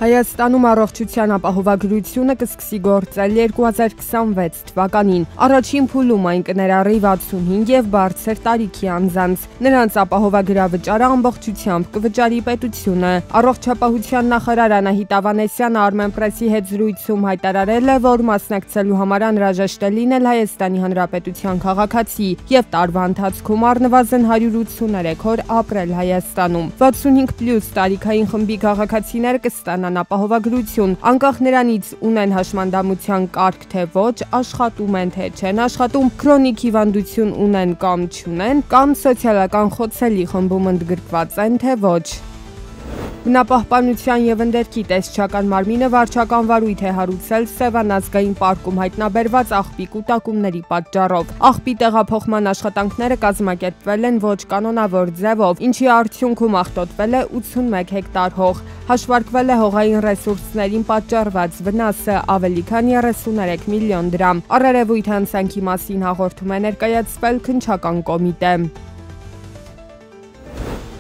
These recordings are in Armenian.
Հայաստանում առողջության ապահովագրությունը կսկսի գործել 2026 թվականին։ Առաջին փուլում այն կներառի 65 եւ բարձր տարիքի անձանց։ Նրանց ապահովագրավճարը ամբողջությամբ կվճարի պետությունը։ Առողջապահության նախարար Անահիտ Ավանեսյանը Armenpress-ի հետ զրույցում հայտարարել է, որ մասնակցելու համար անհրաժեշտ է լինել Հայաստանի Հանրապետության քաղաքացի եւ տարվա ընթացքում առնվազն 183 օր ապրել Հայաստանում։ 65+ տարիքային խմբի քաղաքացիները կստանան ապահովագրություն, անկախ նրանից ունեն հաշմանդամության կարգ թե ոչ, աշխատում են թե չեն աշխատում, քրոնիկ հիվանդություն ունեն կամ չունեն, կամ սոցիալական խոցելի խմբում ընդգրկված են թե ոչ։ Բնապահպանության եւ ընդերքի տեսչական մարմինը վարչական վարույթ է հարուցել Սևան ազգային պարկում հայտնաբերված աղբի կուտակումների պատճառով։ Աղբի տեղափոխման աշխատանքները կազմակերպվել են ոչ կանոնավոր ձևով, ինչի արդյունքում աղտոտվել է 81 հեկտար հող։ Հաշվարկվել է հողային ռեսուրսներին պատճառված վնասը ավելի քան 33 միլիոն դրամ։ Առերևույթ հանցանքի մասին հաղորդում է ներկայացվել քննչական կոմիտե։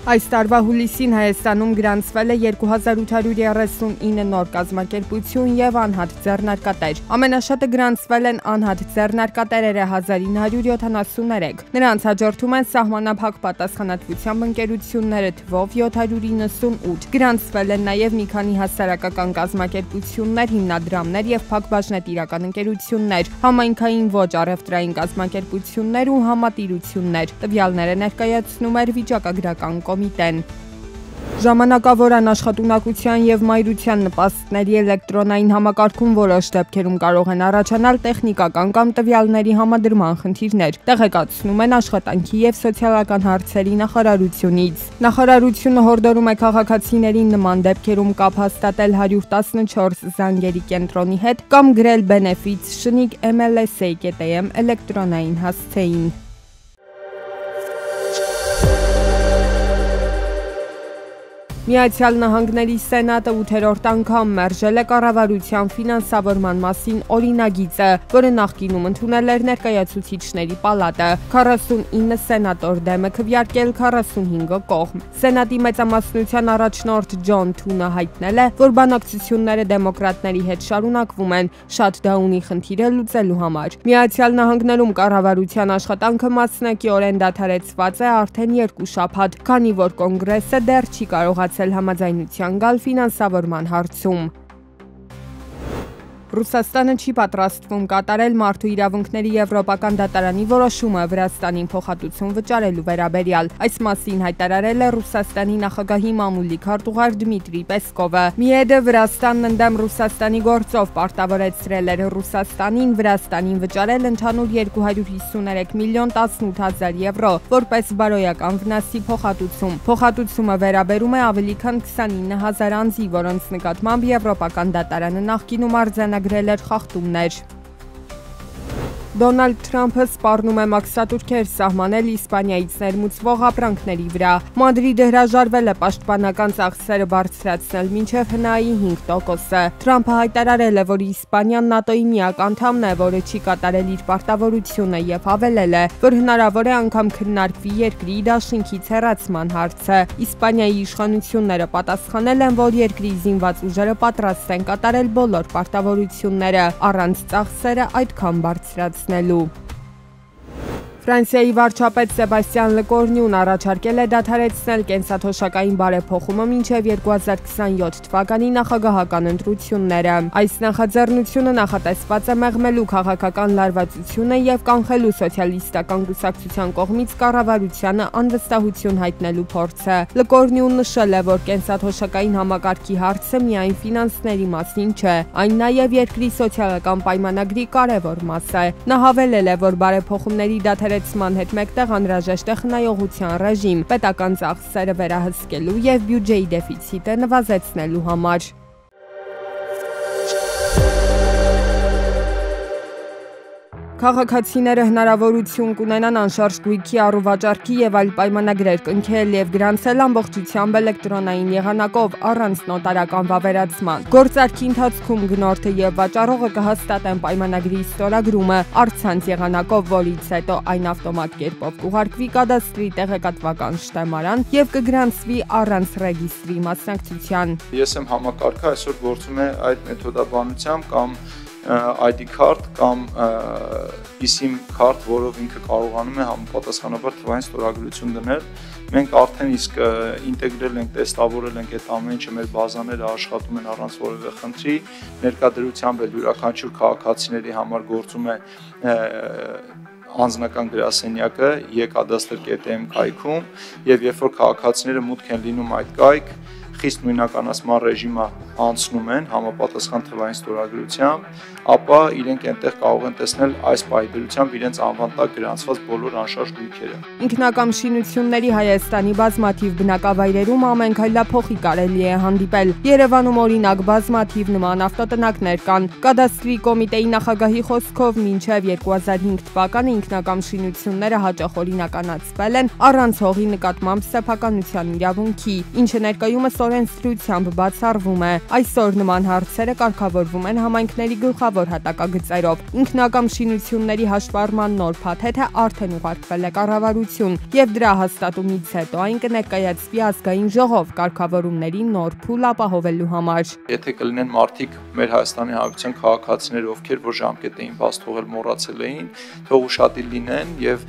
Այս տարվա հուլիսին Հայաստանում գրանցվել է 2839 նոր կազմակերպություն եւ անհատ ձեռնարկատեր։ Ամենաշատը գրանցվել են անհատ ձեռնարկատերերը 1973։ Նրանց հաջորդում են սահմանափակ պատասխանատվությամբ ընկերությունները թվով 798։ Գրանցվել են նաեւ մի քանի հասարակական կազմակերպություններ, հիմնադրամներ եւ փակbaşնետիրական ընկերություններ, համայնքային ոչ առևտրային կազմակերպություններ ու համատիրություններ։ Տվյալները ներկայացնում էր վիճակագրական կոմիտեն։ Ժամանակավոր անաշխատունակության եւ մայրության նպաստների էլեկտրոնային համակարգում որոշ դեպքերում կարող են առաջանալ տեխնիկական կամ տվյալների համադրման խնդիրներ, տեղեկացնում են աշխատանքի եւ սոցիալական հարցերի նախարարությունից։ Նախարարությունը հորդորում է քաղաքացիներին նման դեպքերում կապ հաստատել 114 զանգերի կենտրոնի հետ կամ գրել benefits shnig@mlsa.am էլեկտրոնային հասցեին։ Միացյալ Նահանգների Սենատը 8-րդ անգամ մերժել է կառավարության ֆինանսավորման մասին օրինագիծը, որը նախկինում ընդունել էր ներկայացուցիչների պալատը։ 49 սենատոր դեմ է քվեարկել 45 կողմ։ Սենատի մեծամասնության առաջնորդ Ջոն Թունը հայտնել է, որ բանակցությունները դեմոկրատների հետ շարունակվում են շաթդաունի խնդիրը լուծելու համար։ Միացյալ Նահանգներում կառավարության աշխատանքը մասնակիորեն դադարեցված է արդեն 2 շաբաթ, քանի որ կոնգրեսը դեռ չի կարողացել համաձայնության գալ ֆինանսավորման հարցում։ Ռուսաստանը չի պատրաստվում կատարել Մարդու իրավունքների եվրոպական դատարանի որոշումը Վրաստանին փոխհատուցում վճարելու վերաբերյալ։ Այս մասին հայտարարել է Ռուսաստանի նախագահի մամուլի քարտուղար Դմիտրի Պեսկովը։ Միեդը Վրաստանն ընդդեմ Ռուսաստանի գործով պարտավորեցրել էր Ռուսաստանին Վրաստանին վճարել ընդհանուր 253 միլիոն 18 հազար եվրո, որպես բարոյական վնասի փոխհատուցում։ Փոխհատուցումը վերաբերում է ավելի քան 29 հազար անձի, որոնց նկատմամբ եվրոպական դատարանը նախկինում արձանագրել էր խախտումներ։ Դոնալդ Թրամփը սպառնում է մաքսատուրքեր սահմանել Իսպանիայից ներմուծվող ապրանքների վրա։ Մադրիդը հրաժարվել է պաշտպանական ծախսերը բարձրացնել մինչև հնայի 5%-ը։ Թրամփը հայտարարել է, որ Իսպանիան ՆԱՏՕ-ի միակ անդամն է, որը չի կատարել իր պարտավորությունը եւ հավելել է, որ հնարավոր է անգամ քննարկվի երկրի դաշինքից հեռացման հարցը։ Իսպանիայի իշխանությունները պատասխանել են, որ երկրի զինված ուժերը պատրաստ են կատարել բոլոր պարտավորությունները, առանց ծախսերը այդքան բարձրացնելու։ Ֆրանսիայի վարչապետ Սեբաստիան Լեկորնյուն առաջարկել է դադարեցնել կենսաթոշակային բարեփոխումը մինչև 2027 թվականի նախագահական ընտրությունները։ Այս նախաձեռնությունը նախատեսված է մեղմելու քաղաքական լարվածությունը եւ կանխելու սոցիալիստական կուսակցության կողմից կառավարությանը անվստահություն հայտնելու փորձը։ Լեկորնյուն նշել է, որ կենսաթոշակային համակարգի հարցը միայն ֆինանսների մասին չէ, այն նաեւ երկրի սոցիալական պայմանագրի կարևոր մաս է։ Նա հավելել է, որ բարեփոխումների դադարեցման հետ մեկտեղ անհրաժեշտ է խնայողության ռեժիմ, պետական ծախսերը վերահսկելու եւ բյուջեի դեֆիցիտը նվազեցնելու համար։ Քաղաքացիները հնարավորություն կունենան անշարժ գույքի առուվաճառքի եւ այլ պայմանագրեր կնքել եւ գրանցել ամբողջությամբ էլեկտրոնային եղանակով առանց նոտարական վավերացման։ Գործարքի ընթացքում գնորդը եւ վաճառողը կհաստատեն պայմանագրի ստորագրումը առցանց եղանակով, որից հետո այն ավտոմատ կերպով կուղարկվի կադաստրի տեղեկատվական շտեմարան եւ կգրանցվի առանց ռեգիստրի մասնակցության։ Ես եմ համակարգը այսօր գործում է այդ մեթոդաբանությամբ կամ ID card կամ eSIM card, որով ինքը կարողանում է համապատասխանաբար թվային ստորագրություն դնել։ Մենք արդեն իսկ ինտեգրել ենք, տեստավորել ենք այդ ամեն ինչը, մեր բազաները աշխատում են առանց որևէ խնդրի, ներկայությամբ էլ յուրաքանչյուր քաղաքացիների համար գործում է անձնական գրասենյակը e-cadastr.am կայքում եւ երբ որ քաղաքացիները մուտք են լինում այդ կայք, խիստ նույնականացման ռեժիմը անցնում են համապատասխան թվային ստորագրությամբ, ապա իրենք այնտեղ կարող են տեսնել այս պայմանությամբ իրենց անվան տակ գրանցված բոլոր անշարժ գույքերը։ Ինքնական շինությունների Հայաստանի բազմաթիվ բնակավայրերում ամեն քայլափոխի կարելի է հանդիպել։ Երևանում օրինակ բազմաթիվ նման ավտոտնակներ կան։ Կադաստրի կոմիտեի նախագահի խոսքով մինչև 2005 թվականը ինքնական շինությունները հաճախ օրինականացվել են առանց հողի նկատմամբ սեփականության իրավունքի, ինչը ներկայումս օրենսդրությամբ բացառվում է։ Այսօր նման հարցերը կարգավորվում են համայնքների գլխավոր հատակագծերով։ Ինքնական շինությունների հաշվառման նոր փաթեթը արդեն ուղարկվել է կառավարություն եւ դրա հաստատումից հետո այն կներկայացվի ազգային ժողով կարգավորումների նոր փուլ ապահովելու համար։ Եթե կլինեն մարդիկ մեր Հայաստանի Հանրապետության քաղաքացիներ, ովքեր որ ժամկետային բաց թողել մոռացել էին, թող ուշադիր լինեն եւ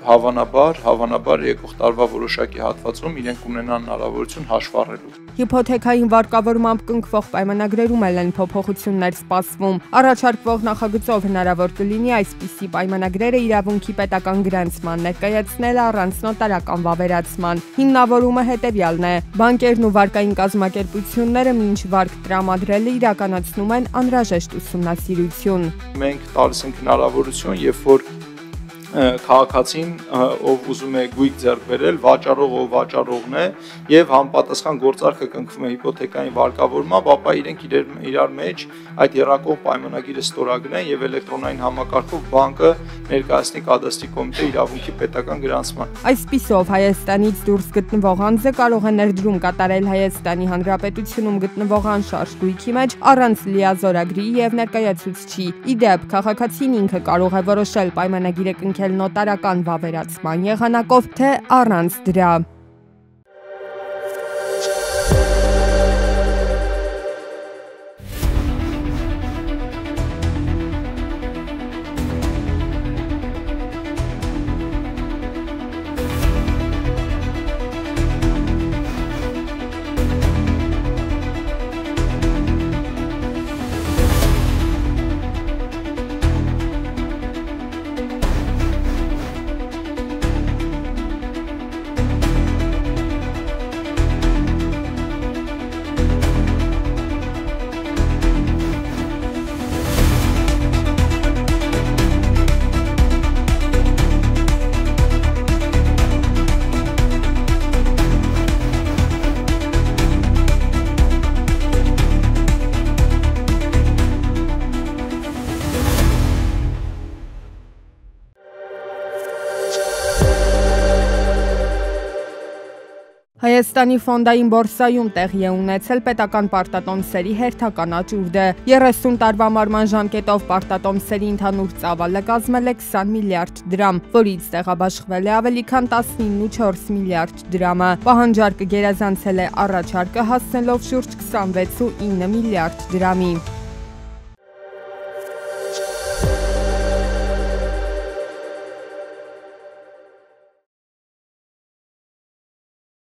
հավանաբար եկող տարվա որոշակի հատվածում իրենք ունենան հնարավորություն հաշվառելու։ Հիփոթեքային վարկավորմամբ կնքվող պայմանագրերում են փոփոխություններ սպասվում։ Առաջարկվող նախագծով հնարավոր կլինի այսպիսի պայմանագրերը իրավունքի պետական գրանցման ներկայացնել առանց նոտարական վավերացման։ Հիմնավորումը հետևյալն է. բանկերն ու վարկային կազմակերպությունները մինչ վարկ տրամադրելը իրականացնում են անհրաժեշտ ուսումնասիրություն։ Մենք տալիս ենք հնարավորություն, երբ որ քաղաքացին, ով ուզում է գույք ձեռք բերել, վաճառողն է եւ համապատասխան գործարքը կնքվում է հիփոթեքային վարկավորմամբ, ապա իրենք իրար մեջ այդ երակող պայմանագիրը ստորագրեն եւ էլեկտրոնային համակարգով բանկը ներկայացնի կադաստրի կոմիտեի իրավունքի պետական գրանցման։ Այսպիսով Հայաստանից դուրս գտնվող անձը կարող է ներդրում կատարել Հայաստանի Հանրապետությունում գտնվող անշարժ գույքի մեջ առանց լիազորագրի եւ ներկայացուցչի։ Իդեպ քաղաքացին ինքը կարող է որոշել պայմանագիրը կնքել նոտարական վավերացման եղանակով, թե առանց դրա։ Հայաստանի ֆոնդային բորսայում տեղի է ունեցել պետական պարտատոմսերի հերթական աճուրդը։ 30 տարվա մարման ժամկետով պարտատոմսերի ընդհանուր ծավալը կազմել է 20 միլիարդ դրամ, որից տեղաբաշխվել է ավելի քան 19.4 միլիարդ դրամը։ Պահանջարկը գերազանցել է առաջարկը, հասնելով շուրջ 26.9 միլիարդ դրամի։